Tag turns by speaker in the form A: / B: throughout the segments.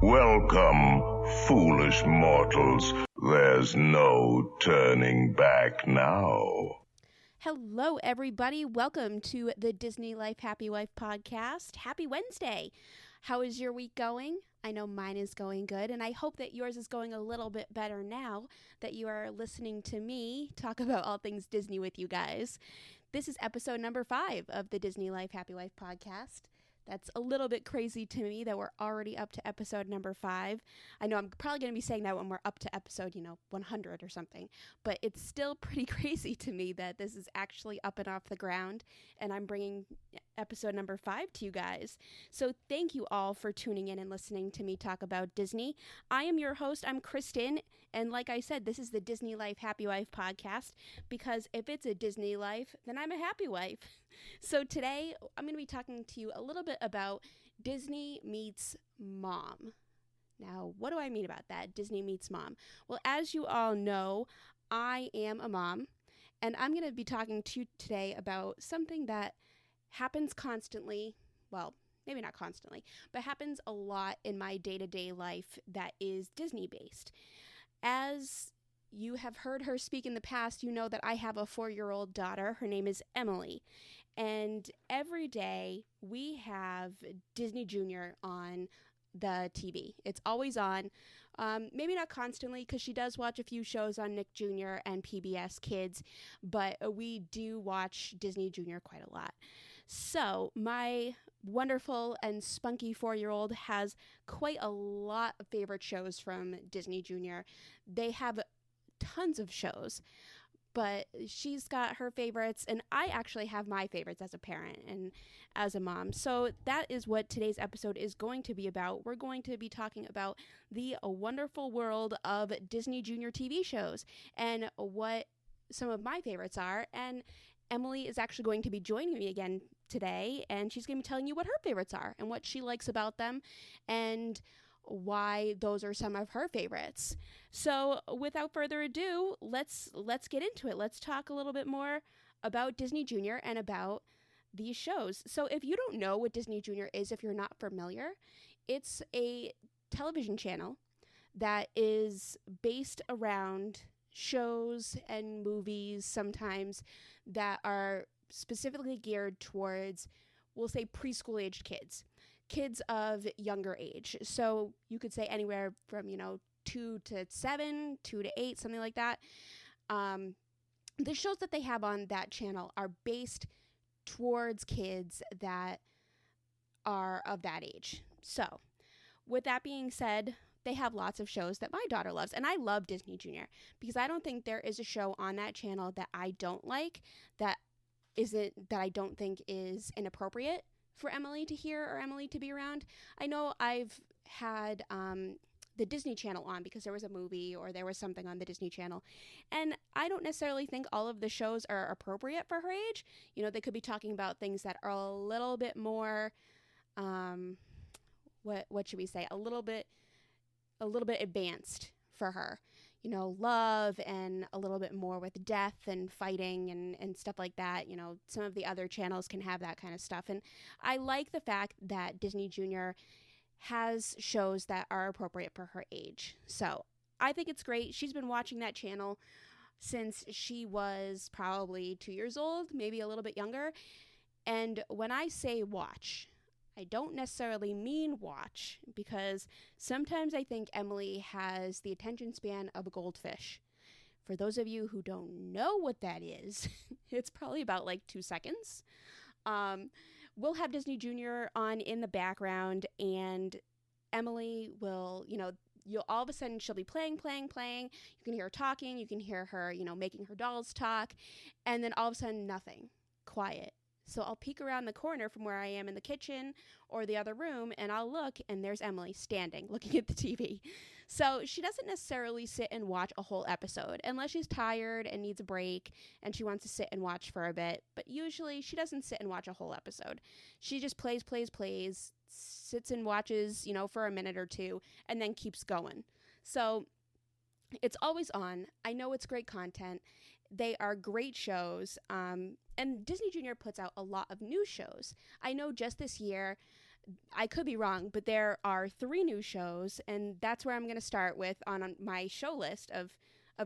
A: Welcome, foolish mortals. There's no turning back now.
B: Hello, everybody. Welcome to the Disney Life Happy Wife podcast. Happy Wednesday. How is your week going? I know mine is going good, and I hope that yours is going a little bit better now that you are listening to me talk about all things Disney with you guys. This is episode number 5 of the Disney Life Happy Wife podcast. That's a little bit crazy to me that we're already up to episode number 5. I know I'm probably going to be saying that when we're up to episode, 100 or something, but it's still pretty crazy to me that this is actually up and off the ground, and I'm bringing episode number 5 to you guys. So thank you all for tuning in and listening to me talk about Disney. I am your host. I'm Kristen, and like I said, this is the Disney Life Happy Wife podcast, because if it's a Disney life, then I'm a happy wife. So today, I'm going to be talking to you a little bit about Disney meets mom. Now, what do I mean about that? Disney meets mom. Well, as you all know, I am a mom, and I'm going to be talking to you today about something that happens constantly. Well, maybe not constantly, but happens a lot in my day-to-day life that is Disney-based. As you have heard her speak in the past, you know that I have a 4-year-old daughter. Her name is Emily. And every day we have Disney Junior on the TV. It's always on. Maybe not constantly, because she does watch a few shows on Nick Jr. and PBS Kids, but we do watch Disney Junior quite a lot. So my wonderful and spunky 4-year-old has quite a lot of favorite shows from Disney Junior. They have tons of shows, but she's got her favorites, and I actually have my favorites as a parent and as a mom. So that is what today's episode is going to be about. We're going to be talking about the wonderful world of Disney Junior TV shows and what some of my favorites are. And Emily is actually going to be joining me again today, and she's going to be telling you what her favorites are and what she likes about them and why those are some of her favorites. So without further ado, let's get into it. Let's talk a little bit more about Disney Junior and about these shows. So if you don't know what Disney Junior is, if you're not familiar, it's a television channel that is based around shows and movies sometimes that are specifically geared towards, we'll say, preschool aged kids of younger age. So you could say anywhere from, 2 to 7, 2 to 8, something like that. The shows that they have on that channel are based towards kids that are of that age. So with that being said, they have lots of shows that my daughter loves, and I love Disney Junior because I don't think there is a show on that channel that I don't like, that I don't think is inappropriate for Emily to hear or Emily to be around. I know I've had the Disney Channel on because there was a movie or there was something on the Disney Channel, and I don't necessarily think all of the shows are appropriate for her age. They could be talking about things that are a little bit more, what should we say, a little bit advanced for her. Love and a little bit more with death and fighting and stuff like that. Some of the other channels can have that kind of stuff. And I like the fact that Disney Junior has shows that are appropriate for her age. So I think it's great. She's been watching that channel since she was probably 2 years old, maybe a little bit younger. And when I say watch, I don't necessarily mean watch, because sometimes I think Emily has the attention span of a goldfish. For those of you who don't know what that is, it's probably about 2 seconds. We'll have Disney Junior on in the background, and Emily will, you'll all of a sudden she'll be playing. You can hear her talking, you can hear her, making her dolls talk, and then all of a sudden nothing, quiet. So I'll peek around the corner from where I am in the kitchen or the other room, and I'll look, and there's Emily standing, looking at the TV. So she doesn't necessarily sit and watch a whole episode, unless she's tired and needs a break, and she wants to sit and watch for a bit. But usually she doesn't sit and watch a whole episode. She just plays, sits and watches, for a minute or two, and then keeps going. So it's always on. I know it's great content. They are great shows. And Disney Junior puts out a lot of new shows. I know just this year I could be wrong, but there are 3 new shows, and that's where I'm going to start with on my show list of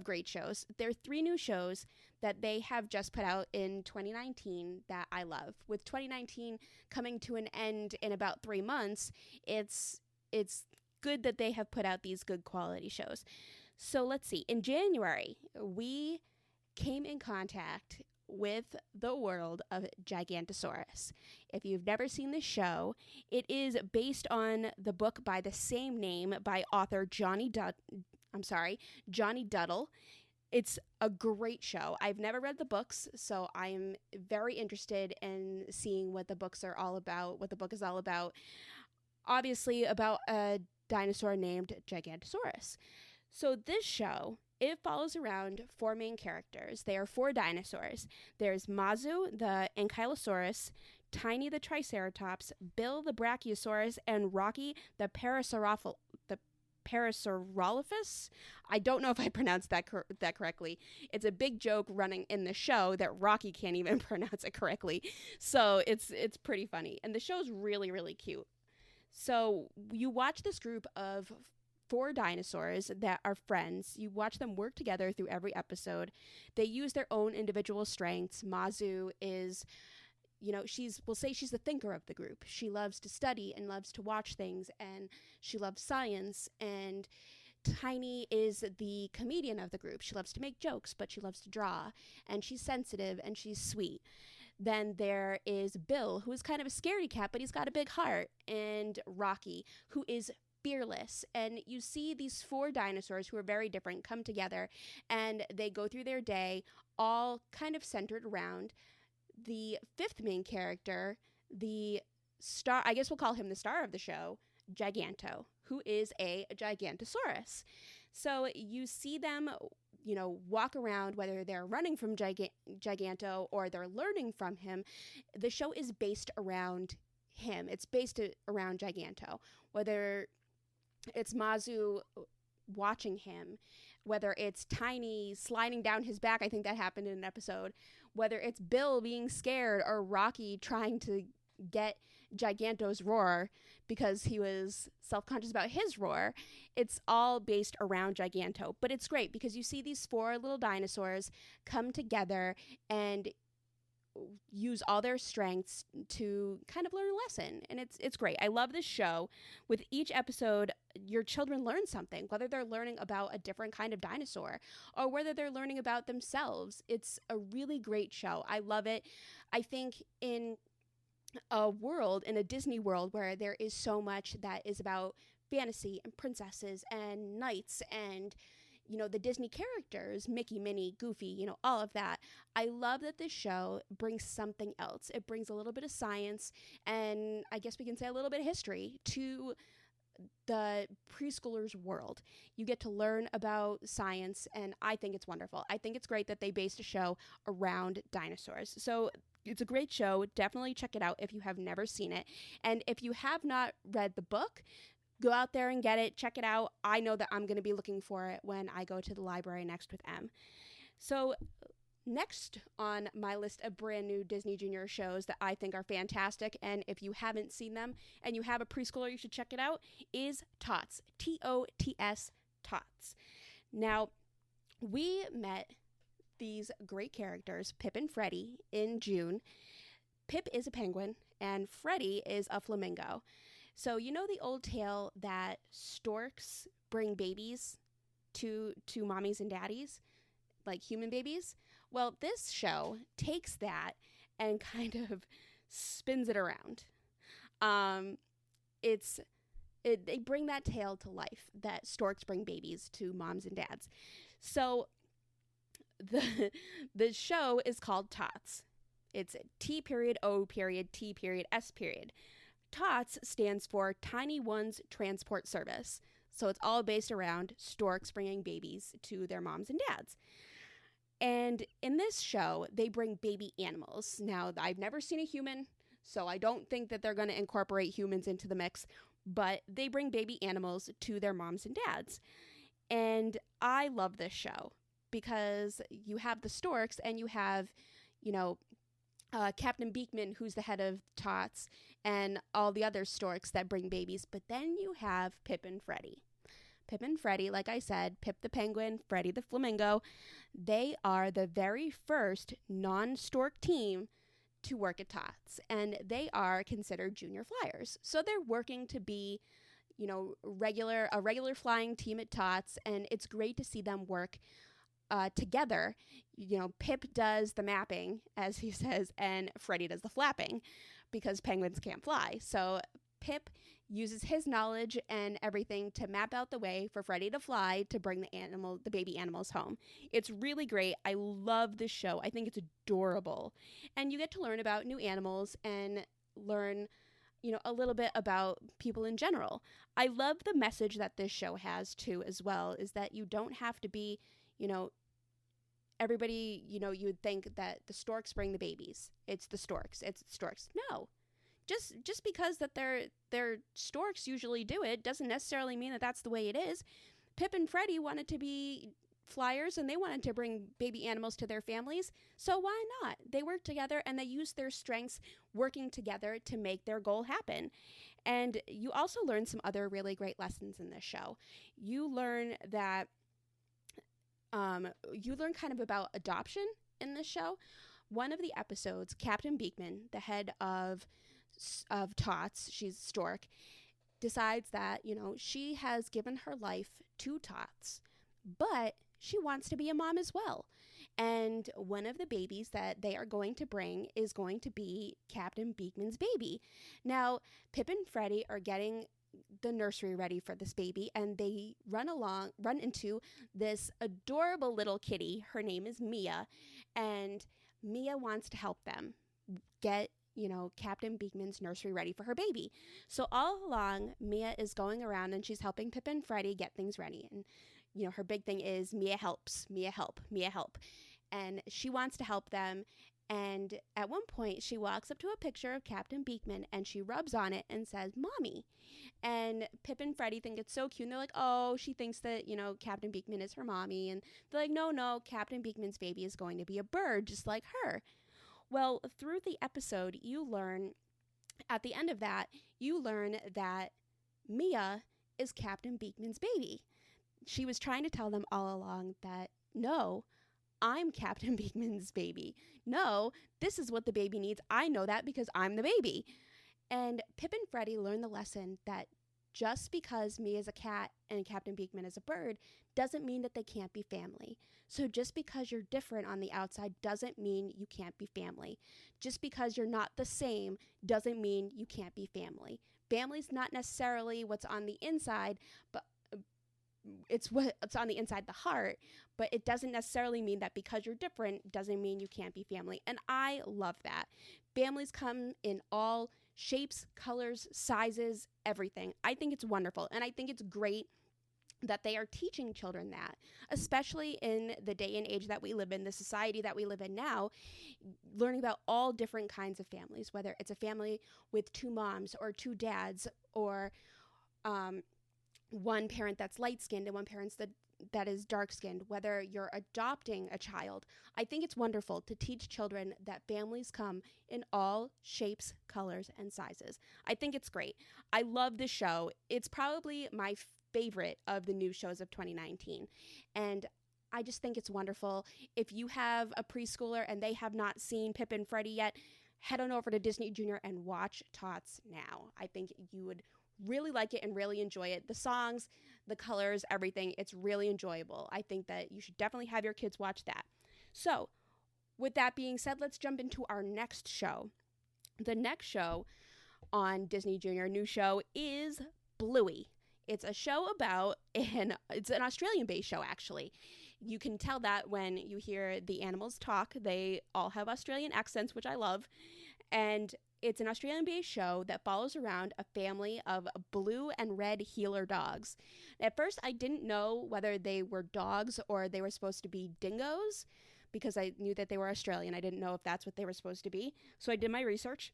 B: great shows. There are 3 new shows that they have just put out in 2019 that I love. With 2019 coming to an end in about 3 months, it's good that they have put out these good quality shows. So let's see. In January, we came in contact with the world of Gigantosaurus. If you've never seen this show, it is based on the book by the same name by author Johnny Duddle. It's a great show. I've never read the books, so I'm very interested in seeing what the books are all about, what the book is all about. Obviously about a dinosaur named Gigantosaurus. So this show, it follows around 4 main characters. They are 4 dinosaurs. There's Mazu, the Ankylosaurus, Tiny the Triceratops, Bill the Brachiosaurus, and Rocky the Parasaurolophus. I don't know if I pronounced that correctly. It's a big joke running in the show that Rocky can't even pronounce it correctly. So it's pretty funny. And the show's really, really cute. So you watch this group of 4 dinosaurs that are friends. You watch them work together through every episode. They use their own individual strengths. Mazu is, we'll say she's the thinker of the group. She loves to study and loves to watch things, and she loves science. And Tiny is the comedian of the group. She loves to make jokes, but she loves to draw, and she's sensitive and she's sweet. Then there is Bill, who is kind of a scaredy cat, but he's got a big heart, and Rocky, who is fearless. And you see these 4 dinosaurs who are very different come together, and they go through their day all kind of centered around the 5th main character, the star, I guess we'll call him the star of the show, Giganto, who is a Gigantosaurus. So you see them, walk around, whether they're running from Giganto or they're learning from him. The show is based around him. It's based around Giganto, whether it's Mazu watching him, whether it's Tiny sliding down his back. I think that happened in an episode. Whether it's Bill being scared or Rocky trying to get Giganto's roar because he was self-conscious about his roar. It's all based around Giganto. But it's great because you see these 4 little dinosaurs come together and use all their strengths to kind of learn a lesson. And it's great. I love this show. With each episode, your children learn something, whether they're learning about a different kind of dinosaur or whether they're learning about themselves. It's a really great show. I love it. I think in a Disney world where there is so much that is about fantasy and princesses and knights and the Disney characters, Mickey, Minnie, Goofy, all of that. I love that this show brings something else. It brings a little bit of science and I guess we can say a little bit of history to the preschoolers' world. You get to learn about science, and I think it's wonderful. I think it's great that they based a show around dinosaurs. So it's a great show. Definitely check it out if you have never seen it. And if you have not read the book, go out there and get it. Check it out. I know that I'm going to be looking for it when I go to the library next with Em. So next on my list of brand new Disney Junior shows that I think are fantastic, and if you haven't seen them and you have a preschooler, you should check it out, is Tots. Tots. Tots. Now, we met these great characters, Pip and Freddy, in June. Pip is a penguin, and Freddy is a flamingo. So you know the old tale that storks bring babies to mommies and daddies, like human babies? Well, this show takes that and kind of spins it around. They bring that tale to life, that storks bring babies to moms and dads. So the show is called Tots. It's T.O.T.S. Tots stands for Tiny Ones Transport Service. So it's all based around storks bringing babies to their moms and dads. And in this show, they bring baby animals. Now, I've never seen a human, so I don't think that they're going to incorporate humans into the mix, but they bring baby animals to their moms and dads. And I love this show because you have the storks and you have, Captain Beekman, who's the head of Tots, and all the other storks that bring babies. But then you have Pip and Freddy. Pip and Freddy, like I said, Pip the penguin, Freddy the flamingo, they are the very first non-stork team to work at Tots, and they are considered junior flyers. So they're working to be, a regular flying team at Tots, and it's great to see them work together. Pip does the mapping, as he says, and Freddy does the flapping because penguins can't fly. So Pip uses his knowledge and everything to map out the way for Freddy to fly to bring the baby animals home. It's really great. I love this show. I think it's adorable. And you get to learn about new animals and learn, a little bit about people in general. I love the message that this show has too, as well, is that you don't have to be, everybody, you would think that the storks bring the babies. It's the storks. No. Just because that they're storks usually do it doesn't necessarily mean that that's the way it is. Pip and Freddy wanted to be flyers and they wanted to bring baby animals to their families. So why not? They worked together and they used their strengths working together to make their goal happen. And you also learn some other really great lessons in this show. You learn that you learn kind of about adoption in this show. One of the episodes, Captain Beekman, the head of Tots, she's a stork, decides that, she has given her life to Tots, but she wants to be a mom as well. And one of the babies that they are going to bring is going to be Captain Beekman's baby. Now, Pip and Freddy are getting the nursery ready for this baby, and they run into this adorable little kitty. Her name is Mia, and Mia wants to help them get Captain Beekman's nursery ready for her baby. So all along, Mia is going around and she's helping Pip and Freddy get things ready. And, her big thing is Mia helps, Mia help, Mia help. And she wants to help them. And at one point, she walks up to a picture of Captain Beekman and she rubs on it and says, "Mommy." And Pip and Freddy think it's so cute. And they're like, oh, she thinks that, Captain Beekman is her mommy. And they're like, no, Captain Beekman's baby is going to be a bird just like her. Well, through the episode, at the end of that, you learn that Mia is Captain Beekman's baby. She was trying to tell them all along that, no, I'm Captain Beekman's baby. No, this is what the baby needs. I know that because I'm the baby. And Pip and Freddy learn the lesson that just because Mia is a cat and Captain Beekman is a bird doesn't mean that they can't be family. So just because you're different on the outside doesn't mean you can't be family. Just because you're not the same doesn't mean you can't be family. Family's not necessarily what's on the inside, but it's what's on the inside the heart, but it doesn't necessarily mean that because you're different doesn't mean you can't be family. And I love that. Families come in all shapes, colors, sizes, everything. I think it's wonderful. And I think it's great that they are teaching children that, especially in the day and age that we live in, the society that we live in now, learning about all different kinds of families, whether it's a family with two moms or two dads, or one parent that's light-skinned and one parent that is dark-skinned, whether you're adopting a child. I think it's wonderful to teach children that families come in all shapes, colors, and sizes. I think it's great. I love this show. It's probably my favorite of the new shows of 2019. And I just think it's wonderful. If you have a preschooler and they have not seen Pip and Freddy yet, head on over to Disney Junior and watch Tots now. I think you would really like it and really enjoy it. The songs, the colors, everything, it's really enjoyable. I think that you should definitely have your kids watch that. So, with that being said, let's jump into our next show. The next show on Disney Junior, new show, is Bluey. It's a show it's an Australian-based show, actually. You can tell that when you hear the animals talk. They all have Australian accents, which I love. And it's an Australian-based show that follows around a family of blue and red heeler dogs. At first, I didn't know whether they were dogs or they were supposed to be dingoes because I knew that they were Australian. I didn't know if that's what they were supposed to be. So I did my research,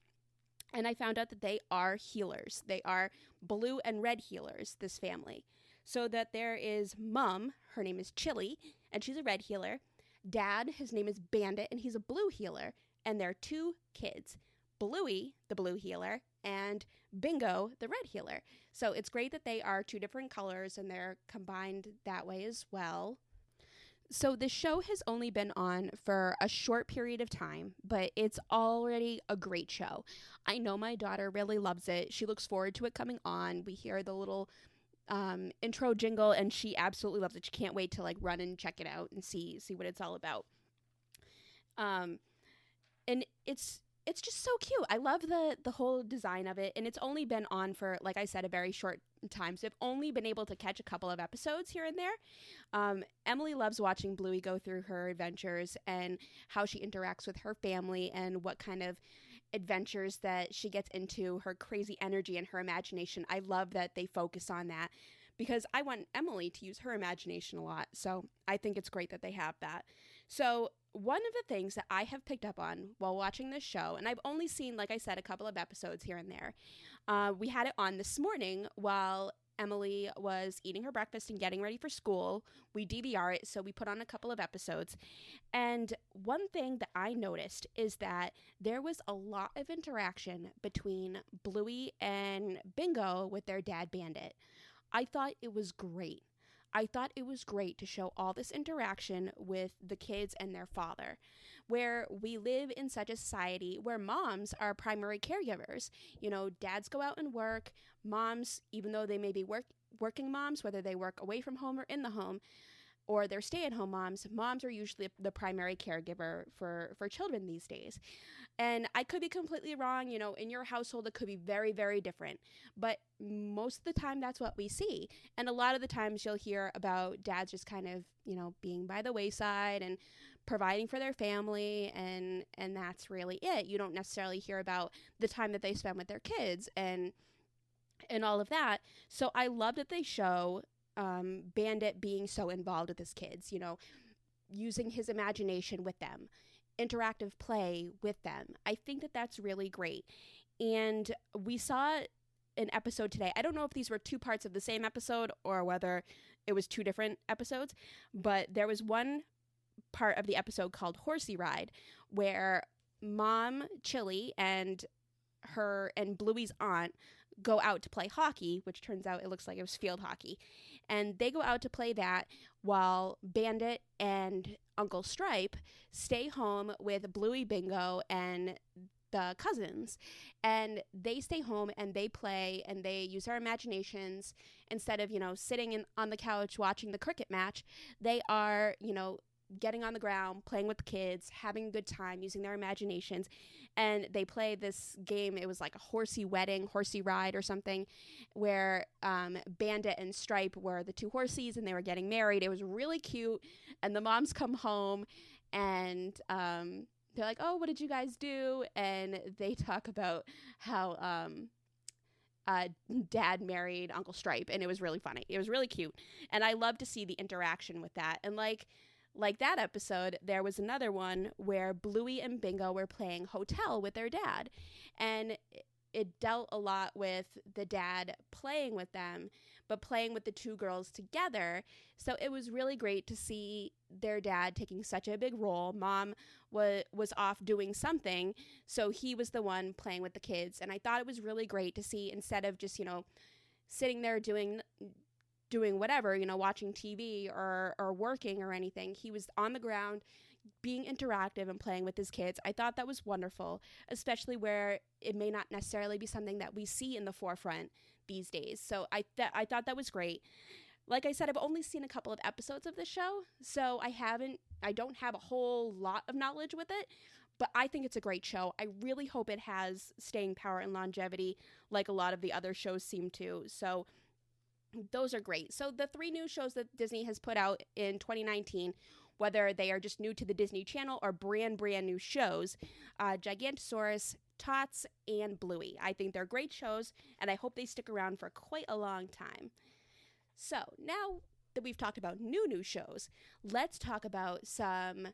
B: and I found out that they are heelers. They are blue and red heelers, this family. So that there is Mom, her name is Chili, and she's a red heeler. Dad, his name is Bandit, and he's a blue heeler. and their 2 kids, Bluey, the blue healer, and Bingo, the red healer. So it's great that they are 2 different colors and they're combined that way as well. So the show has only been on for a short period of time, but it's already a great show. I know my daughter really loves it. She looks forward to it coming on. We hear the little intro jingle and she absolutely loves it. She can't wait to like run and check it out and see what it's all about. And it's just so cute. I love the whole design of it, and it's only been on for, like I said, a very short time. So I've only been able to catch a couple of episodes here and there. Emily loves watching Bluey go through her adventures and how she interacts with her family and what kind of adventures that she gets into, her crazy energy and her imagination. I love that they focus on that because I want Emily to use her imagination a lot. So I think it's great that they have that. So one of the things that I have picked up on while watching this show, and I've only seen, like I said, a couple of episodes here and there. We had it on this morning while Emily was eating her breakfast and getting ready for school. We DVR it, so we put on a couple of episodes. And one thing that I noticed is that there was a lot of interaction between Bluey and Bingo with their dad Bandit. I thought it was great. I thought it was great to show all this interaction with the kids and their father, where we live in such a society where moms are primary caregivers. You know, dads go out and work. Moms, even though they may be working moms, whether they work away from home or in the home, or they're stay-at-home moms are usually the primary caregiver for children these days. And I could be completely wrong. You know, in your household, it could be very, very different. But most of the time, that's what we see. And a lot of the times you'll hear about dads just kind of, you know, being by the wayside and providing for their family. And that's really it. You don't necessarily hear about the time that they spend with their kids and all of that. So I love that they show Bandit being so involved with his kids, you know, using his imagination with them, interactive play with them. I think that that's really great. And we saw an episode today. I don't know if these were 2 parts of the same episode or whether it was 2 different episodes, but there was one part of the episode called Horsey Ride where Mom Chili and her and Bluey's aunt go out to play hockey, which turns out it looks like it was field hockey. And they go out to play that while Bandit and Uncle Stripe stay home with Bluey, Bingo, and the cousins. And they stay home and they play and they use their imaginations. Instead of, you know, sitting on the couch watching the cricket match, they are, you know, getting on the ground, playing with the kids, having a good time, using their imaginations. And they play this game. It was like a horsey wedding, Horsey Ride or something, where Bandit and Stripe were the 2 horsies and they were getting married. It was really cute. And the moms come home and they're like, oh, what did you guys do? And they talk about how Dad married Uncle Stripe. And it was really funny. It was really cute. And I love to see the interaction with that. And like that episode, there was another one where Bluey and Bingo were playing hotel with their dad. And it dealt a lot with the dad playing with them, but playing with the 2 girls together. So it was really great to see their dad taking such a big role. Mom was off doing something, so he was the one playing with the kids. And I thought it was really great to see, instead of just, you know, sitting there doing whatever, you know, watching TV or working or anything. He was on the ground being interactive and playing with his kids. I thought that was wonderful, especially where it may not necessarily be something that we see in the forefront these days. So I thought that was great. Like I said, I've only seen a couple of episodes of the show, so I don't have a whole lot of knowledge with it, but I think it's a great show. I really hope it has staying power and longevity like a lot of the other shows seem to. So those are great. So the 3 new shows that Disney has put out in 2019, whether they are just new to the Disney Channel or brand new shows, Gigantosaurus, Tots, and Bluey. I think they're great shows, and I hope they stick around for quite a long time. So now that we've talked about new shows, let's talk about some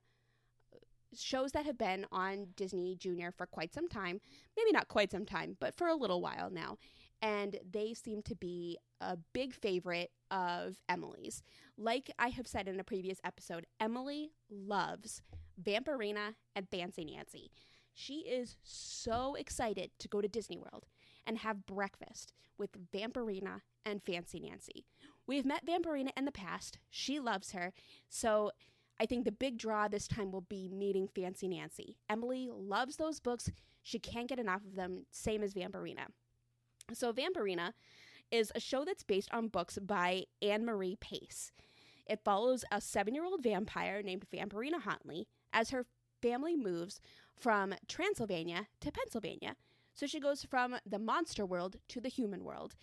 B: shows that have been on Disney Junior for quite some time. Maybe not quite some time, but for a little while now. And they seem to be a big favorite of Emily's. Like I have said in a previous episode, Emily loves Vampirina and Fancy Nancy. she is so excited to go to Disney World and have breakfast with Vampirina and Fancy Nancy. We've met Vampirina in the past. She loves her. So I think the big draw this time will be meeting Fancy Nancy. Emily loves those books. She can't get enough of them, same as Vampirina. So Vampirina is a show that's based on books by Anne Marie Pace. It follows a 7-year-old vampire named Vampirina Huntley as her family moves from Transylvania to Pennsylvania. So she goes from the monster world to the human world.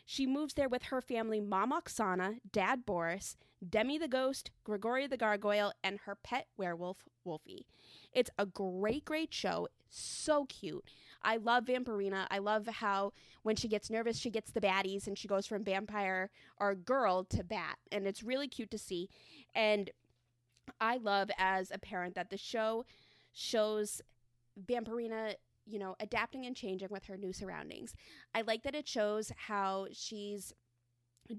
B: She moves there with her family, Mom Oksana, Dad Boris, Demi the Ghost, Gregory the Gargoyle, and her pet werewolf, Wolfie. It's a great, great show. So cute. I love Vampirina. I love how when she gets nervous, she gets the baddies and she goes from vampire or girl to bat. And it's really cute to see. And I love as a parent that the show shows Vampirina, adapting and changing with her new surroundings. I like that it shows how she's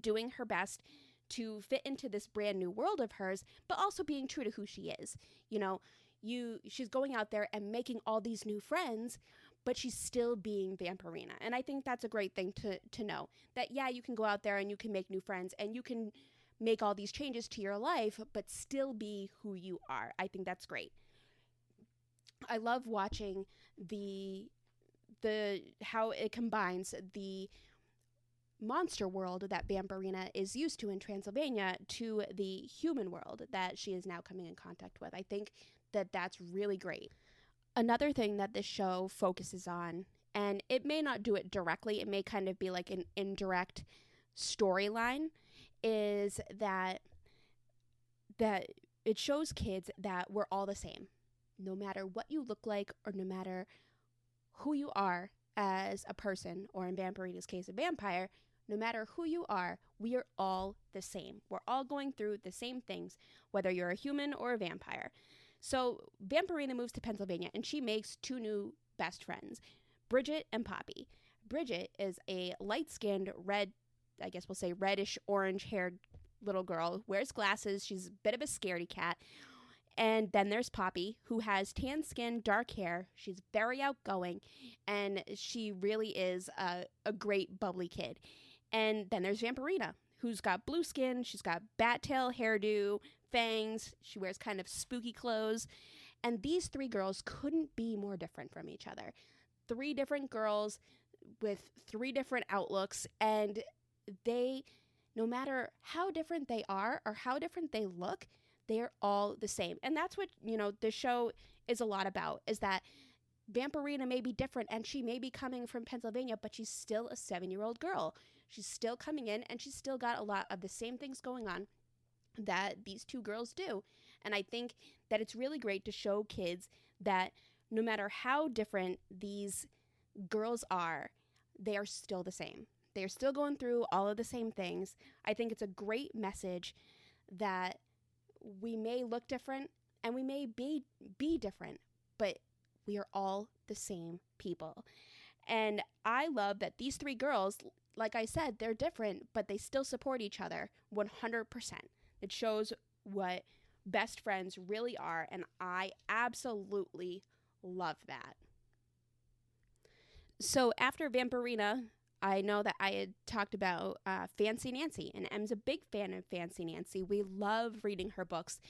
B: doing her best to fit into this brand new world of hers, but also being true to who she is. She's going out there and making all these new friends, but she's still being Vampirina. And I think that's a great thing to know. That, yeah, you can go out there and you can make new friends and you can make all these changes to your life, but still be who you are. I think that's great. I love watching the how it combines the monster world that Vampirina is used to in Transylvania to the human world that she is now coming in contact with. I think that that's really great. Another thing that this show focuses on, and it may not do it directly, it may kind of be like an indirect storyline, is that it shows kids that we're all the same. No matter what you look like or no matter who you are as a person, or in Vampirina's case, a vampire, no matter who you are, we are all the same. We're all going through the same things, whether you're a human or a vampire. So Vampirina moves to Pennsylvania and she makes 2 new best friends, Bridget and Poppy. Bridget is a light-skinned, reddish orange-haired little girl, wears glasses. She's a bit of a scaredy cat. And then there's Poppy, who has tan skin, dark hair. She's very outgoing, and she really is a great bubbly kid. And then there's Vampirina, who's got blue skin. She's got bat tail hairdo, fangs. She wears kind of spooky clothes. And these 3 girls couldn't be more different from each other. 3 different girls with 3 different outlooks, and they, no matter how different they are or how different they look, they're all the same. And that's what, the show is a lot about, is that Vampirina may be different and she may be coming from Pennsylvania, but she's still a 7-year-old girl. She's still coming in and she's still got a lot of the same things going on that these 2 girls do. And I think that it's really great to show kids that no matter how different these girls are, they are still the same. They're still going through all of the same things. I think it's a great message that we may look different and we may be different, but we are all the same people. And I love that these 3 girls, like I said, they're different, but they still support each other 100%. It shows what best friends really are, and I absolutely love that. So after Vampirina, I know that I had talked about Fancy Nancy, and Em's a big fan of Fancy Nancy. We love reading her books.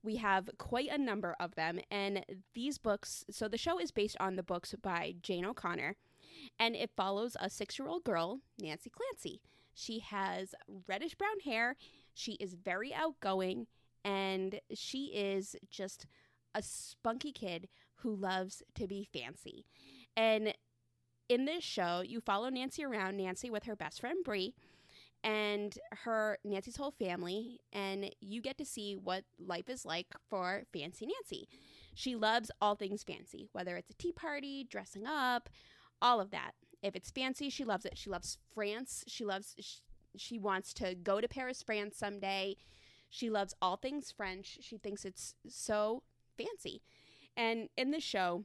B: We have quite a number of them, and these books, so the show is based on the books by Jane O'Connor, and it follows a 6-year-old girl, Nancy Clancy. She has reddish brown hair, she is very outgoing, and she is just a spunky kid who loves to be fancy. And in this show, you follow Nancy around, Nancy with her best friend Bree, and Nancy's whole family, and you get to see what life is like for Fancy Nancy. She loves all things fancy, whether it's a tea party, dressing up, all of that. If it's fancy, she loves it. She loves France. She wants to go to Paris, France someday. She loves all things French. She thinks it's so fancy. And in this show,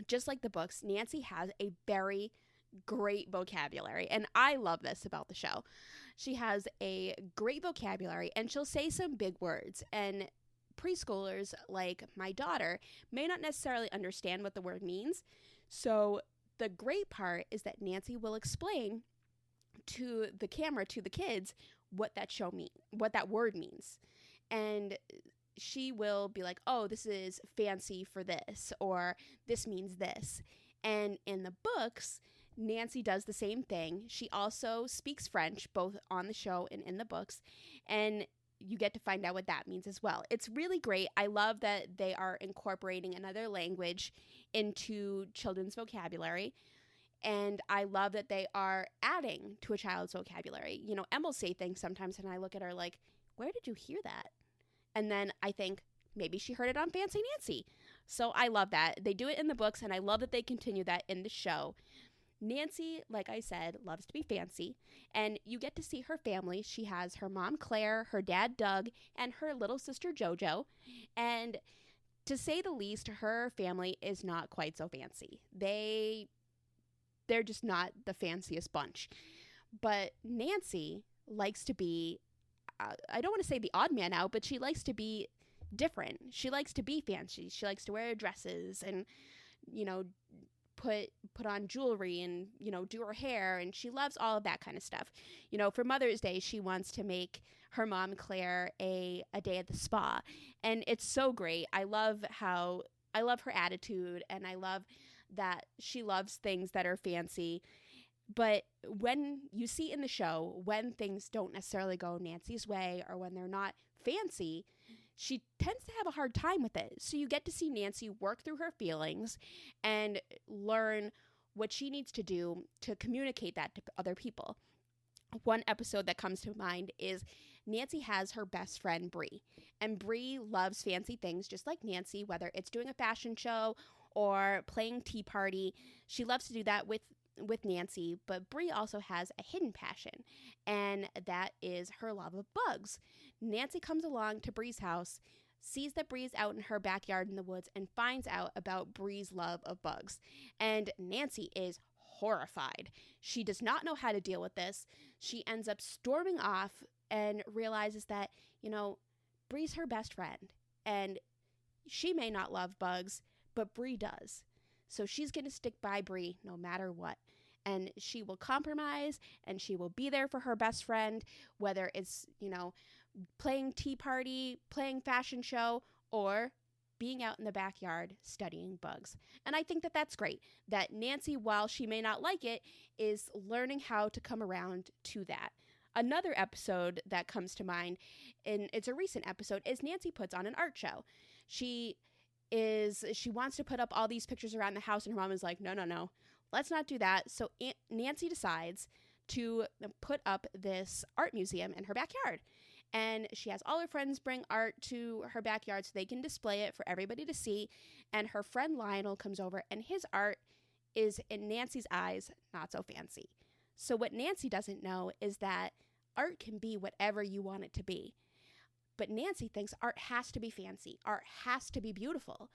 B: just like the books, Nancy has a very great vocabulary, and I love this about the show. She has a great vocabulary, and she'll say some big words, and preschoolers like my daughter may not necessarily understand what the word means. So the great part is that Nancy will explain to the camera, to the kids, what that word means. And she will be like, oh, this is fancy for this, or this means this. And in the books, Nancy does the same thing. She also speaks French, both on the show and in the books. And you get to find out what that means as well. It's really great. I love that they are incorporating another language into children's vocabulary. And I love that they are adding to a child's vocabulary. You know, Em will say things sometimes, and I look at her like, where did you hear that? And then I think, maybe she heard it on Fancy Nancy. So I love that. They do it in the books, and I love that they continue that in the show. Nancy, like I said, loves to be fancy, and you get to see her family. She has her mom, Claire, her dad, Doug, and her little sister, JoJo. And to say the least, her family is not quite so fancy. They're just not the fanciest bunch. But Nancy likes to be, I don't want to say the odd man out, but she likes to be different. She likes to be fancy. She likes to wear dresses and, you know, put on jewelry and, you know, do her hair. And she loves all of that kind of stuff. You know, for Mother's Day, she wants to make her mom, Claire, a day at the spa. And it's so great. I love her attitude, and I love that she loves things that are fancy. But when you see in the show, when things don't necessarily go Nancy's way, or when they're not fancy, she tends to have a hard time with it. So you get to see Nancy work through her feelings and learn what she needs to do to communicate that to other people. One episode that comes to mind is Nancy has her best friend, Bree. And Bree loves fancy things just like Nancy, whether it's doing a fashion show or playing tea party. She loves to do that with Nancy, but Bree also has a hidden passion, and that is her love of bugs. Nancy comes along to Bree's house, sees that Bree's out in her backyard in the woods, and finds out about Bree's love of bugs. And Nancy is horrified. She does not know how to deal with this. She ends up storming off and realizes that, you know, Bree's her best friend, and she may not love bugs, but Bree does. So she's going to stick by Bree no matter what. And she will compromise, and she will be there for her best friend, whether it's, you know, playing tea party, playing fashion show, or being out in the backyard studying bugs. And I think that that's great, that Nancy, while she may not like it, is learning how to come around to that. Another episode that comes to mind, and it's a recent episode, is Nancy puts on an art show. She wants to put up all these pictures around the house, and her mom is like, no, let's not do that. So Nancy decides to put up this art museum in her backyard. And she has all her friends bring art to her backyard so they can display it for everybody to see. And her friend Lionel comes over, and his art is, in Nancy's eyes, not so fancy. So what Nancy doesn't know is that art can be whatever you want it to be. But Nancy thinks art has to be fancy. Art has to be beautiful.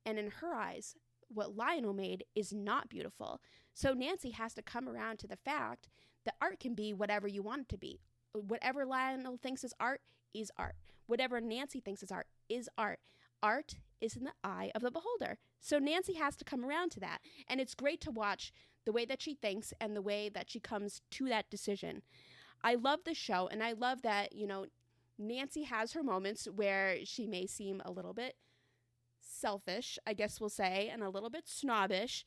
B: And in her eyes, what Lionel made is not beautiful. So Nancy has to come around to the fact that art can be whatever you want it to be. Whatever Lionel thinks is art is art. Whatever Nancy thinks is art is art. Art is in the eye of the beholder. So Nancy has to come around to that. And it's great to watch the way that she thinks and the way that she comes to that decision. I love the show, and I love that, you know, Nancy has her moments where she may seem a little bit selfish, I guess we'll say, and a little bit snobbish,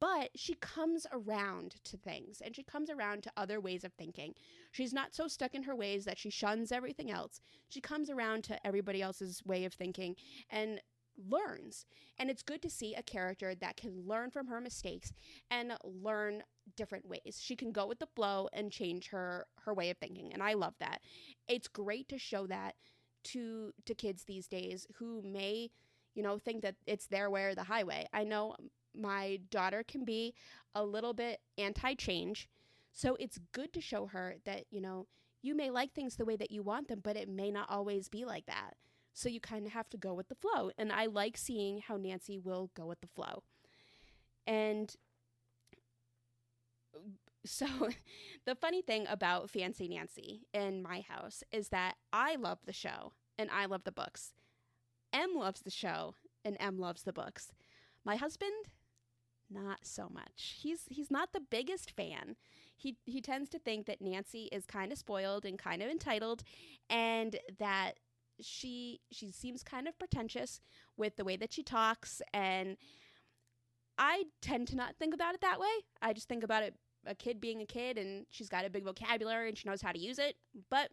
B: but she comes around to things, and she comes around to other ways of thinking. She's not so stuck in her ways that she shuns everything else. She comes around to everybody else's way of thinking and learns. And it's good to see a character that can learn from her mistakes and learn different ways. She can go with the flow and change her way of thinking, and I love that. It's great to show that to kids these days who may, you know, think that it's their way or the highway. I know my daughter can be a little bit anti-change, so it's good to show her that, you know, you may like things the way that you want them, but it may not always be like that. So you kind of have to go with the flow. And I like seeing how Nancy will go with the flow. And so the funny thing about Fancy Nancy in my house is that I love the show and I love the books. M loves the show and M loves the books. My husband, not so much. He's not the biggest fan. He tends to think that Nancy is kind of spoiled and kind of entitled, and that she seems kind of pretentious with the way that she talks, and I tend to not think about it that way. I just think about it, a kid being a kid, and she's got a big vocabulary and she knows how to use it, but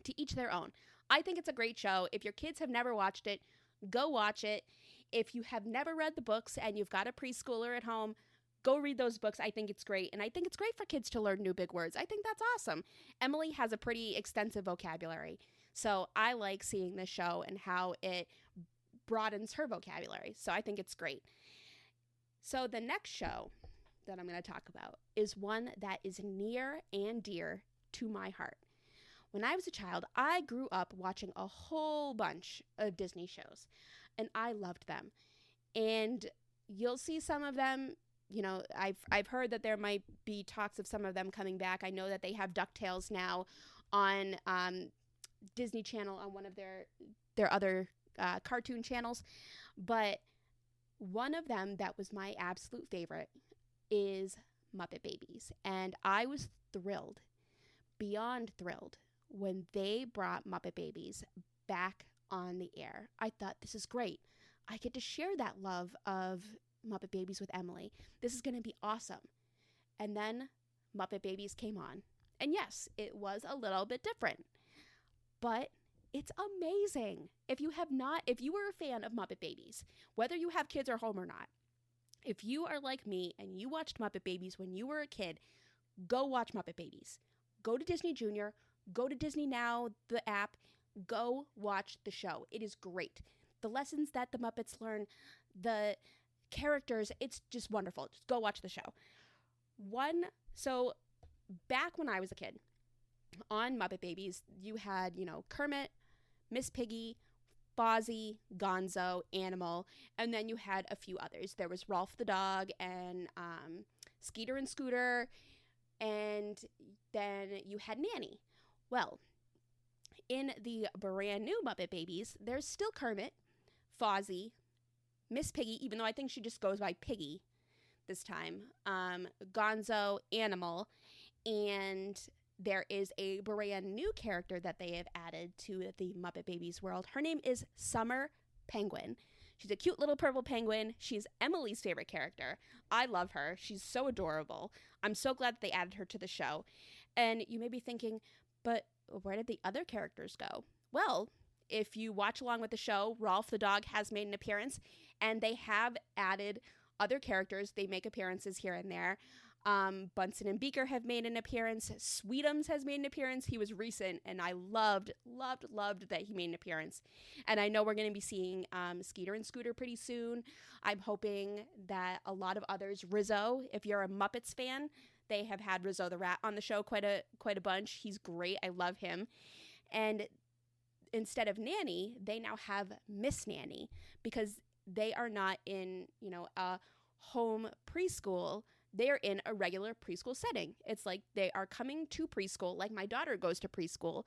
B: to each their own. I think it's a great show. If your kids have never watched it, go watch it. If you have never read the books and you've got a preschooler at home, go read those books. I think it's great. And I think it's great for kids to learn new big words. I think that's awesome. Emily has a pretty extensive vocabulary. So I like seeing this show and how it broadens her vocabulary. So I think it's great. So the next show that I'm going to talk about is one that is near and dear to my heart. When I was a child, I grew up watching a whole bunch of Disney shows, and I loved them. And you'll see some of them, you know, I've heard that there might be talks of some of them coming back. I know that they have DuckTales now on Disney Channel, on one of their other cartoon channels. But one of them that was my absolute favorite is Muppet Babies. And I was thrilled, beyond thrilled, when they brought Muppet Babies back on the air. I thought, this is great. I get to share that love of Muppet Babies with Emily. This is going to be awesome. And then Muppet Babies came on. And yes, it was a little bit different, but it's amazing. If you were a fan of Muppet Babies, whether you have kids at home or not, if you are like me and you watched Muppet Babies when you were a kid, go watch Muppet Babies. Go to Disney Junior, go to Disney Now, the app, go watch the show. It is great. The lessons that the Muppets learn, the characters, it's just wonderful. Just go watch the show. So back when I was a kid, on Muppet Babies, you had, Kermit, Miss Piggy, Fozzie, Gonzo, Animal, and then you had a few others. There was Rolf the dog and Skeeter and Scooter, and then you had Nanny. Well, in the brand new Muppet Babies, there's still Kermit, Fozzie, Miss Piggy, even though I think she just goes by Piggy this time, Gonzo, Animal, and there is a brand new character that they have added to the Muppet Babies world. Her name is Summer Penguin. She's a cute little purple penguin. She's Emily's favorite character. I love her. She's so adorable. I'm so glad that they added her to the show. And you may be thinking, but where did the other characters go? Well, if you watch along with the show, Rolf the dog has made an appearance, and they have added other characters. They make appearances here and there. Bunsen and Beaker have made an appearance. Sweetums has made an appearance. He was recent, and I loved that he made an appearance. And I know we're going to be seeing Skeeter and Scooter pretty soon. I'm hoping that a lot of others, Rizzo, if you're a Muppets fan, they have had Rizzo the Rat on the show quite a bunch. He's great. I love him. And instead of Nanny, they now have Miss Nanny, because they are not in, a home preschool. They're in a regular preschool setting. It's like they are coming to preschool, like my daughter goes to preschool,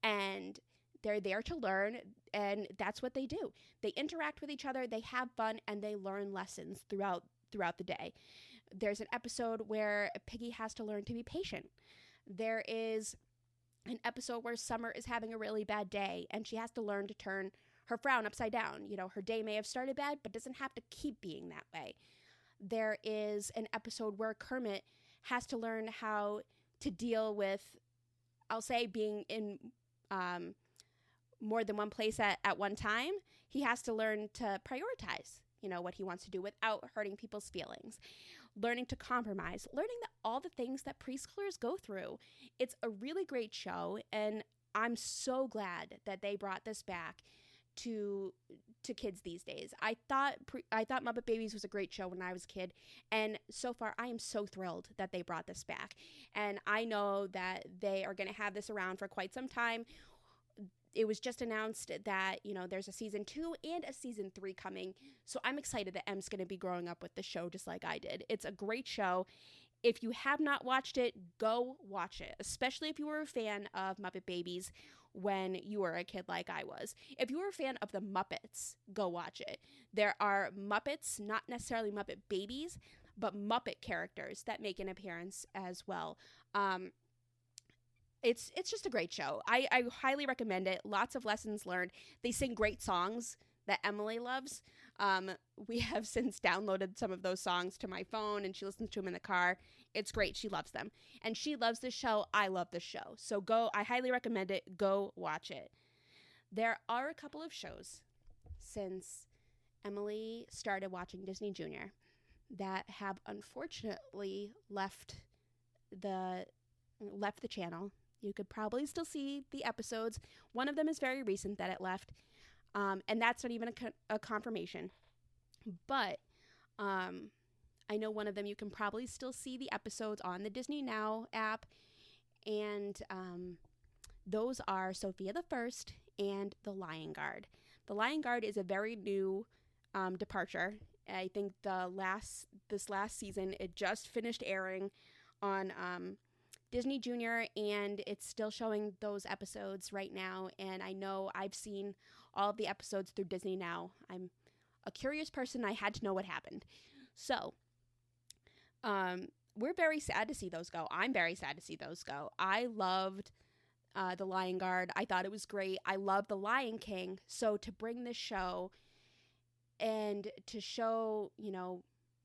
B: and they're there to learn, and that's what they do. They interact with each other, they have fun, and they learn lessons throughout the day. There's an episode where Piggy has to learn to be patient. There is an episode where Summer is having a really bad day, and she has to learn to turn her frown upside down. Her day may have started bad, but doesn't have to keep being that way. There is an episode where Kermit has to learn how to deal with, I'll say, being in more than one place at one time. He has to learn to prioritize, what he wants to do without hurting people's feelings. Learning to compromise, learning all the things that preschoolers go through. It's a really great show, and I'm so glad that they brought this back to kids these days. I thought Muppet Babies was a great show when I was a kid, and so far I am so thrilled that they brought this back. And I know that they are going to have this around for quite some time. It was just announced that, there's a season 2 and a season 3 coming. So I'm excited that Em's going to be growing up with the show just like I did. It's a great show. If you have not watched it, go watch it, especially if you were a fan of Muppet Babies when you were a kid like I was. If you were a fan of the Muppets, go watch it. There are Muppets, not necessarily Muppet Babies, but Muppet characters that make an appearance as well. It's just a great show. I highly recommend it. Lots of lessons learned. They sing great songs that Emily loves. We have since downloaded some of those songs to my phone, and she listens to them in the car. It's great. She loves them. And she loves this show. I love this show. So I highly recommend it. Go watch it. There are a couple of shows since Emily started watching Disney Junior that have unfortunately left the channel. You could probably still see the episodes. One of them is very recent that it left. And that's not even a confirmation. But I know one of them you can probably still see the episodes on the Disney Now app. And those are Sophia the First and The Lion Guard. The Lion Guard is a very new departure. I think this last season, it just finished airing on Disney Junior, and it's still showing those episodes right now. And I know I've seen all of the episodes through Disney Now. I'm a curious person. I had to know what happened. So we're very sad to see those go. I'm very sad to see those go. I loved The Lion Guard. I thought it was great. I love The Lion King. So to bring this show and to show,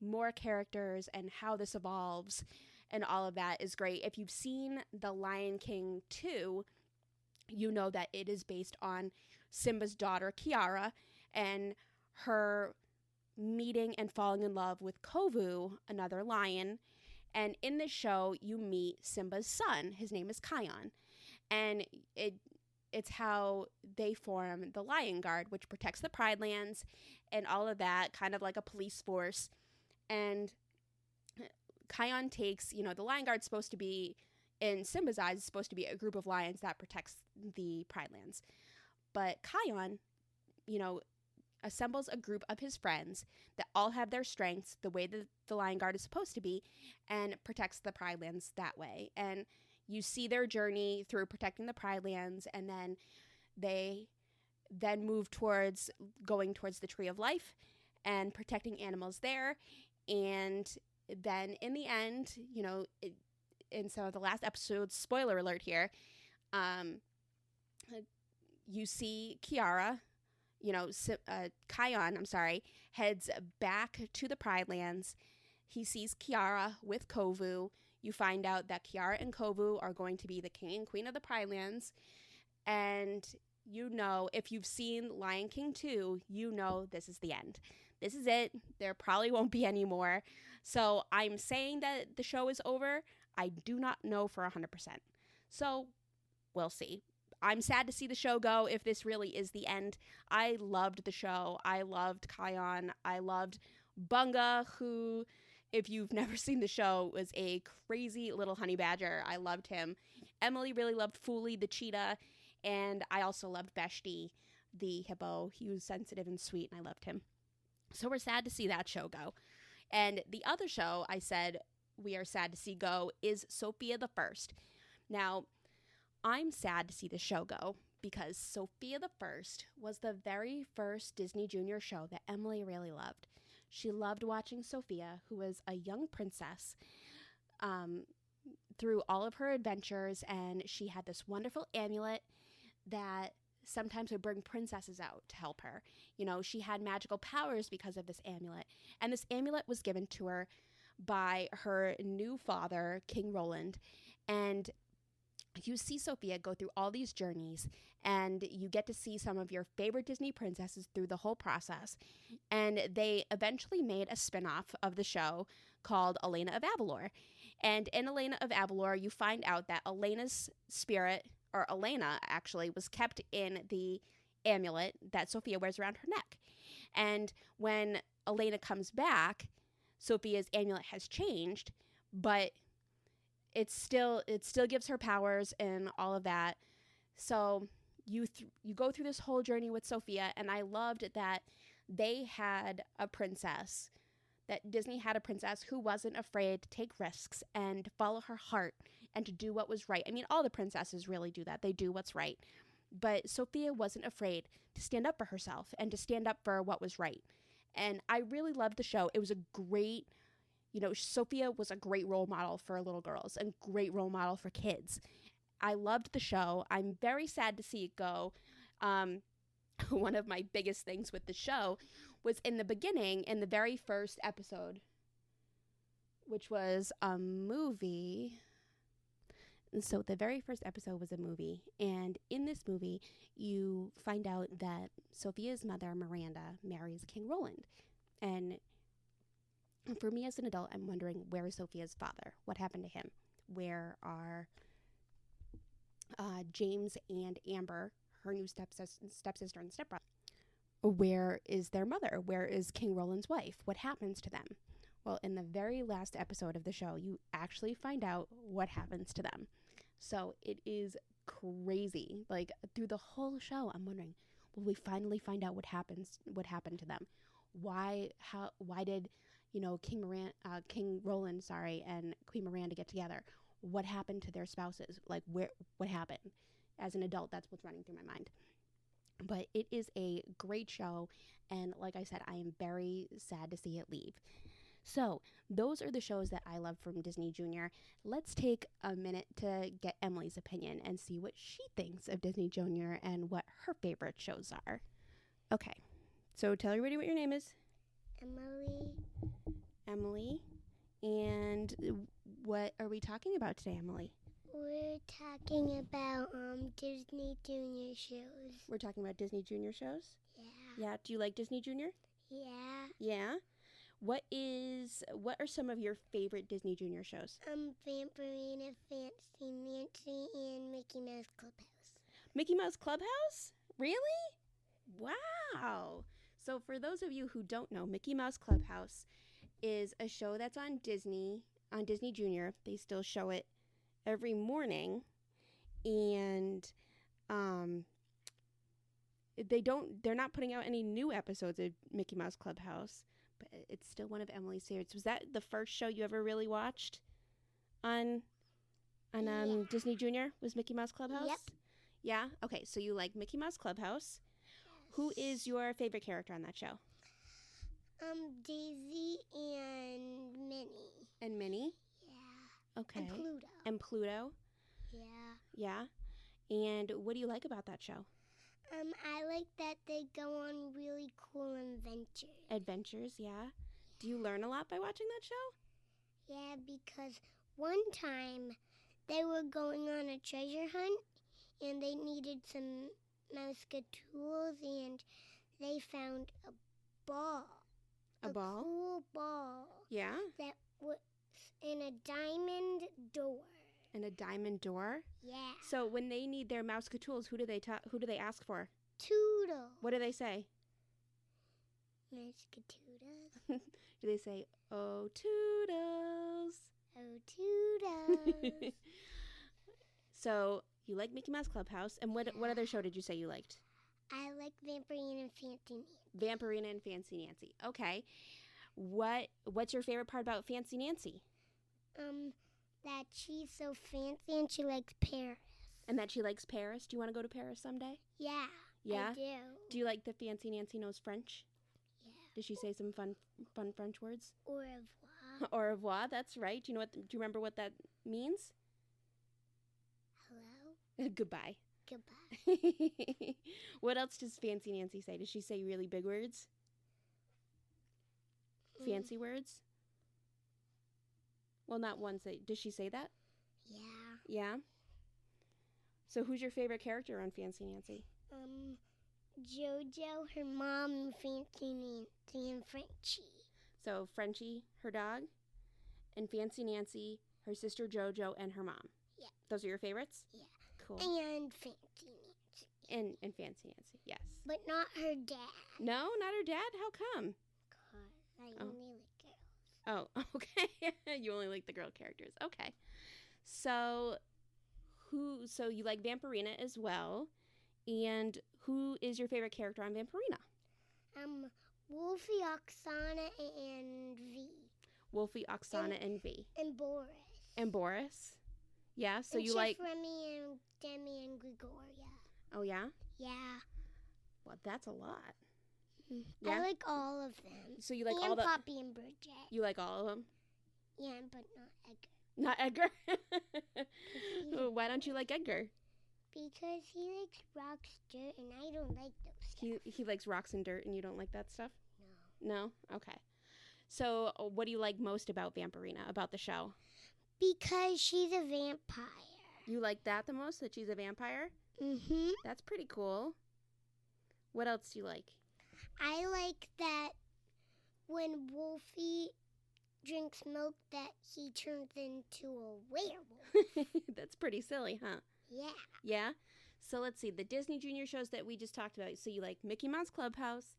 B: more characters and how this evolves and all of that is great. If you've seen The Lion King 2, you know that it is based on Simba's daughter, Kiara, and her meeting and falling in love with Kovu, another lion. And in this show, you meet Simba's son. His name is Kion. And it's how they form the Lion Guard, which protects the Pride Lands and all of that, kind of like a police force. And Kion takes, the Lion Guard's supposed to be, in Simba's eyes, is supposed to be a group of lions that protects the Pride Lands. But Kion, assembles a group of his friends that all have their strengths the way that the Lion Guard is supposed to be, and protects the Pride Lands that way. And you see their journey through protecting the Pride Lands, and then they move towards going towards the Tree of Life and protecting animals there. And then in the end, in some of the last episodes, spoiler alert here, you see Kion, heads back to the Pride Lands. He sees Kiara with Kovu. You find out that Kiara and Kovu are going to be the king and queen of the Pride Lands. And if you've seen Lion King 2, this is the end. This is it. There probably won't be any more. So I'm saying that the show is over. I do not know for 100%. So we'll see. I'm sad to see the show go if this really is the end. I loved the show. I loved Kion. I loved Bunga, who, if you've never seen the show, was a crazy little honey badger. I loved him. Emily really loved Foolie, the cheetah. And I also loved Vashti, the hippo. He was sensitive and sweet, and I loved him. So we're sad to see that show go. And the other show I said we are sad to see go is Sophia the First. Now, I'm sad to see the show go because Sophia the First was the very first Disney Junior show that Emily really loved. She loved watching Sophia, who was a young princess, through all of her adventures, and she had this wonderful amulet that sometimes would bring princesses out to help her. She had magical powers because of this amulet, and this amulet was given to her by her new father, King Roland. And you see Sophia go through all these journeys, and you get to see some of your favorite Disney princesses through the whole process. And they eventually made a spinoff of the show called Elena of Avalor. And in Elena of Avalor, you find out that Elena's spirit, or Elena actually, was kept in the amulet that Sophia wears around her neck. And when Elena comes back, Sophia's amulet has changed, but it still gives her powers and all of that. So you go through this whole journey with Sophia, and I loved that they had a princess that Disney had a princess who wasn't afraid to take risks and to follow her heart and to do what was right. I mean, all the princesses really do that. They do what's right. But Sophia wasn't afraid to stand up for herself and to stand up for what was right. And I really loved the show. It was a great, Sophia was a great role model for little girls and great role model for kids. I loved the show. I'm very sad to see it go. One of my biggest things with the show was in the beginning, in the very first episode, which was a movie. And so the very first episode was a movie. And in this movie, you find out that Sophia's mother, Miranda, marries King Roland. And for me as an adult, I'm wondering, where is Sophia's father? What happened to him? Where are James and Amber, her new stepsister and stepbrother? Where is their mother? Where is King Roland's wife? What happens to them? Well, in the very last episode of the show, you actually find out what happens to them. So it is crazy. Like, through the whole show, I'm wondering, will we finally find out what happened to them? Why did, King Roland, and Queen Miranda get together? What happened to their spouses? Like, what happened? As an adult, that's what's running through my mind. But it is a great show, and like I said, I am very sad to see it leave. So those are the shows that I love from Disney Junior. Let's take a minute to get Emily's opinion and see what she thinks of Disney Junior and what her favorite shows are. Okay, so tell everybody what your name is. Emily. And what are we talking about today, Emily?
C: We're talking about Disney Junior shows.
B: We're talking about Disney Junior shows?
C: Yeah.
B: Yeah, do you like Disney Junior?
C: Yeah.
B: Yeah? What are some of your favorite Disney Junior shows?
C: Vampirina, Fancy Nancy, and Mickey Mouse Clubhouse.
B: Mickey Mouse Clubhouse? Really? Wow. So for those of you who don't know, Mickey Mouse Clubhouse is a show that's on Disney Junior. They still show it every morning, and they're not putting out any new episodes of Mickey Mouse Clubhouse, but it's still one of Emily's favorites. Was that the first show you ever really watched on Disney Junior? Was Mickey Mouse Clubhouse?
C: Yep.
B: Yeah? Okay, so you like Mickey Mouse Clubhouse. Yes. Who is your favorite character on that show?
C: Daisy and Minnie.
B: And Minnie?
C: Yeah.
B: Okay.
C: And Pluto.
B: And Pluto?
C: Yeah.
B: Yeah? And what do you like about that show?
C: I like that they go on really cool adventures.
B: Adventures, yeah. Do you learn a lot by watching that show?
C: Yeah, because one time they were going on a treasure hunt and they needed some muscatools and they found a ball.
B: A ball?
C: Cool ball.
B: Yeah?
C: That was in a diamond door.
B: In a diamond door?
C: Yeah.
B: So when they need their muscatools, who do they ask for?
C: Toodle.
B: What do they say?
C: Muscatoodles.
B: Do they say, "Oh, Toodles"?
C: Oh, Toodles.
B: So you like Mickey Mouse Clubhouse, and what other show did you say you liked?
C: I like Vampirina and Fancy Nancy.
B: Vampirina and Fancy Nancy. Okay. What's your favorite part about Fancy Nancy?
C: That she's so fancy and she likes Paris.
B: And that she likes Paris? Do you want to go to Paris someday?
C: Yeah.
B: Yeah?
C: I do.
B: Do you like that Fancy Nancy knows French?
C: Yeah.
B: Did she say some fun French words?
C: Au revoir.
B: Au revoir, that's right. Do you remember what that means?
C: Hello?
B: Goodbye.
C: Goodbye.
B: What else does Fancy Nancy say? Does she say really big words? Fancy words? Well, not once. Does she say that?
C: Yeah.
B: Yeah? So who's your favorite character on Fancy Nancy?
C: Jojo, her mom, Fancy Nancy, and Frenchie.
B: So Frenchie, her dog, and Fancy Nancy, her sister Jojo, and her mom.
C: Yeah.
B: Those are your favorites?
C: Yeah.
B: Cool.
C: And Fancy Nancy.
B: And Fancy Nancy, yes.
C: But not her dad.
B: No, not her dad? How come?
C: Because I only like girls.
B: Oh, okay. You only like the girl characters. Okay. So you like Vampirina as well. And who is your favorite character on Vampirina?
C: Wolfie, Oksana, and V.
B: Wolfie, Oksana, and V.
C: And Boris.
B: And Boris? Yeah, so
C: and
B: you
C: Chef
B: like...
C: Remy and Demi and Gregoria.
B: Oh, yeah?
C: Yeah.
B: Well, that's a lot.
C: Yeah? I like all of them.
B: So you like
C: and
B: all the...
C: Poppy and Bridget.
B: You like all of them?
C: Yeah, but not Edgar.
B: Not Edgar? Why don't you like Edgar?
C: Because he likes rocks, dirt, and I don't like those stuff.
B: He likes rocks and dirt, and you don't like that stuff?
C: No.
B: No? Okay. So what do you like most about Vampirina, about the show?
C: Because she's a vampire.
B: You like that the most, that she's a vampire?
C: Mm-hmm.
B: That's pretty cool. What else do you like?
C: I like that when Wolfie drinks milk that he turns into a werewolf.
B: That's pretty silly, huh?
C: Yeah.
B: Yeah? So let's see, the Disney Junior shows that we just talked about. So you like Mickey Mouse Clubhouse,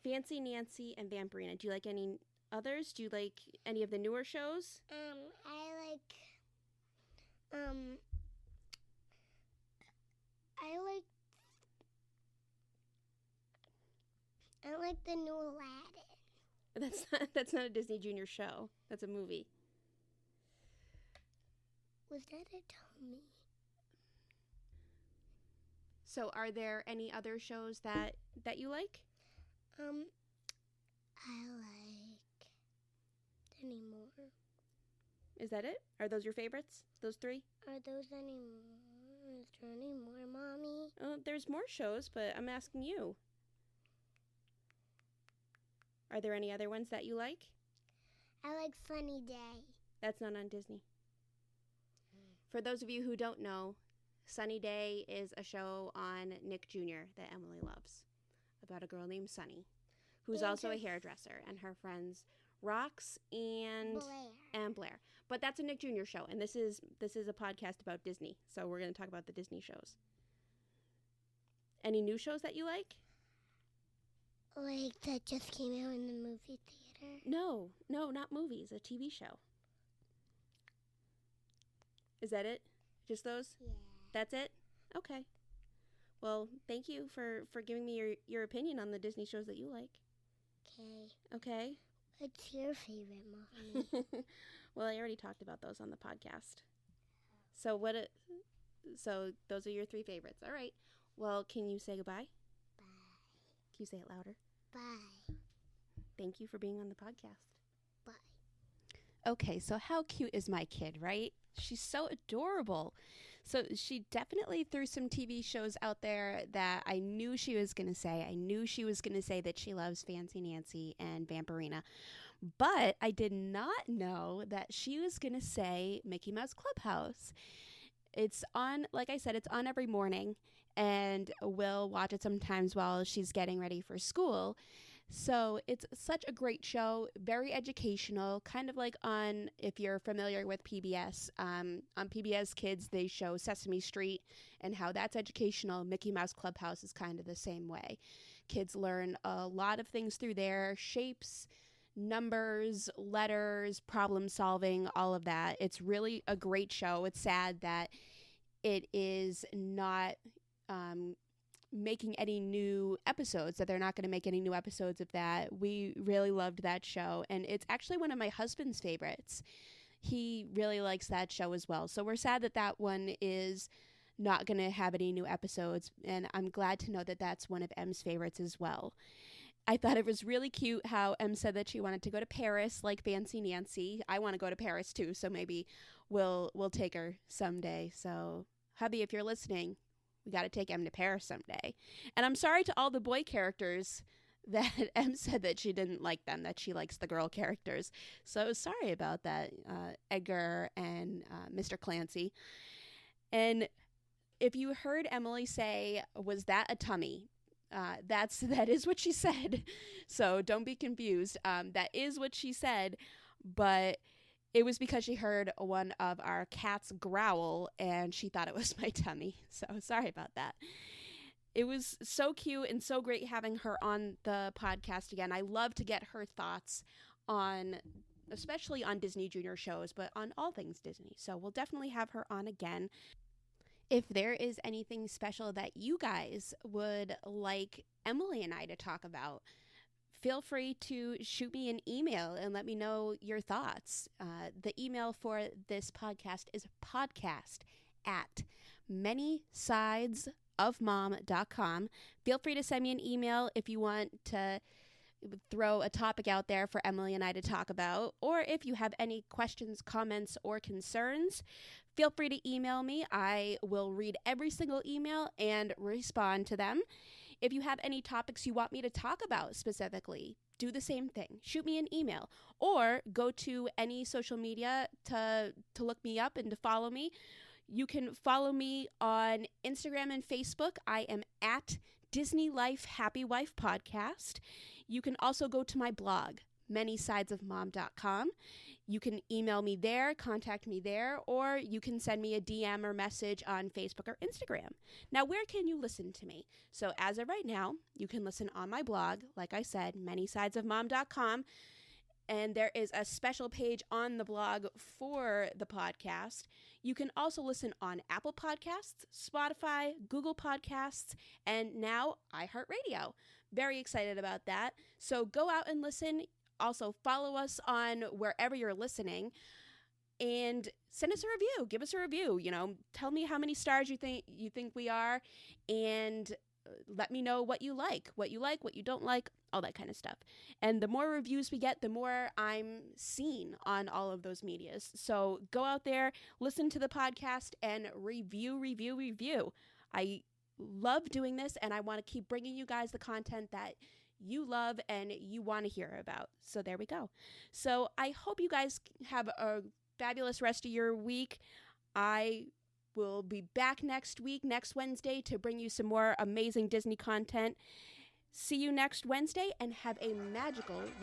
B: Fancy Nancy, and Vampirina. Do you like any others? Do you like any of the newer shows?
C: I like the new Aladdin.
B: That's not a Disney Junior show. That's a movie.
C: Was that a Tommy?
B: So are there any other shows that you like?
C: I like Any More.
B: Is that it? Are those your favorites? Those three?
C: Are those any more? Is there any more, Mommy?
B: Oh, there's more shows, but I'm asking you. Are there any other ones that you like?
C: I like Sunny Day.
B: That's not on Disney. For those of you who don't know, Sunny Day is a show on Nick Jr. that Emily loves, about a girl named Sunny, who's also a hairdresser, and her friends Rox and Blair. But that's a Nick Jr. show, and this is a podcast about Disney, so we're going to talk about the Disney shows. Any new shows that you like?
C: Like that just came out in the movie theater?
B: No, not movies, a TV show. Is that it? Just those?
C: Yeah.
B: That's it? Okay. Well, thank you for giving me your opinion on the Disney shows that you like. Okay?
C: What's your favorite, Mommy?
B: Well, I already talked about those on the podcast. So so those are your three favorites. All right. Well, can you say goodbye?
C: Bye.
B: Can you say it louder?
C: Bye.
B: Thank you for being on the podcast.
C: Bye.
B: Okay, so how cute is my kid, right? She's so adorable. So she definitely threw some TV shows out there that I knew she was going to say. I knew she was going to say that she loves Fancy Nancy and Vampirina. But I did not know that she was going to say Mickey Mouse Clubhouse. It's on, like I said, it's on every morning, and we'll watch it sometimes while she's getting ready for school. So it's such a great show, very educational, kind of like on, if you're familiar with PBS, on PBS Kids, they show Sesame Street and how that's educational. Mickey Mouse Clubhouse is kind of the same way. Kids learn a lot of things through there, shapes, numbers, letters, problem solving, all of that. It's really a great show. It's sad that it is not making any new episodes, that they're not going to make any new episodes of that. We really loved that show, and it's actually one of my husband's favorites. He really likes that show as well. So we're sad that that one is not going to have any new episodes, and I'm glad to know that that's one of Em's favorites as well. I thought it was really cute how Em said that she wanted to go to Paris like Fancy Nancy. I want to go to Paris too, so maybe we'll take her someday. So, hubby, if you're listening, we got to take Em to Paris someday. And I'm sorry to all the boy characters that Em said that she didn't like them, that she likes the girl characters. So sorry about that, Edgar and Mr. Clancy. And if you heard Emily say, was that a tummy? That is what she said. So don't be confused. That is what she said, but it was because she heard one of our cats growl and she thought it was my tummy. So sorry about that. It was so cute and so great having her on the podcast again. I love to get her thoughts on, especially on Disney Junior shows, but on all things Disney. So we'll definitely have her on again. If there is anything special that you guys would like Emily and I to talk about, feel free to shoot me an email and let me know your thoughts. The email for this podcast is podcast@manysidesofmom.com. Feel free to send me an email if you want to throw a topic out there for Emily and I to talk about, or if you have any questions, comments, or concerns, feel free to email me. I will read every single email and respond to them. If you have any topics you want me to talk about specifically, do the same thing. Shoot me an email or go to any social media to look me up and to follow me. You can follow me on Instagram and Facebook. I am at Disney Life Happy Wife Podcast. You can also go to my blog, manysidesofmom.com. You can email me there, contact me there, or you can send me a DM or message on Facebook or Instagram. Now, where can you listen to me? So as of right now, you can listen on my blog, like I said, manysidesofmom.com. And there is a special page on the blog for the podcast. You can also listen on Apple Podcasts, Spotify, Google Podcasts, and now iHeartRadio. Very excited about that. So go out and listen. Also follow us on wherever you're listening and send us a review. Give us a review. Tell me how many stars you think we are, and let me know what you like, what you don't like, all that kind of stuff. And the more reviews we get, the more I'm seen on all of those medias. So go out there, listen to the podcast, and review. I love doing this, and I want to keep bringing you guys the content that you love and you want to hear about. So there we go. So I hope you guys have a fabulous rest of your week. I will be back next Wednesday, to bring you some more amazing Disney content. See you next Wednesday, and have a magical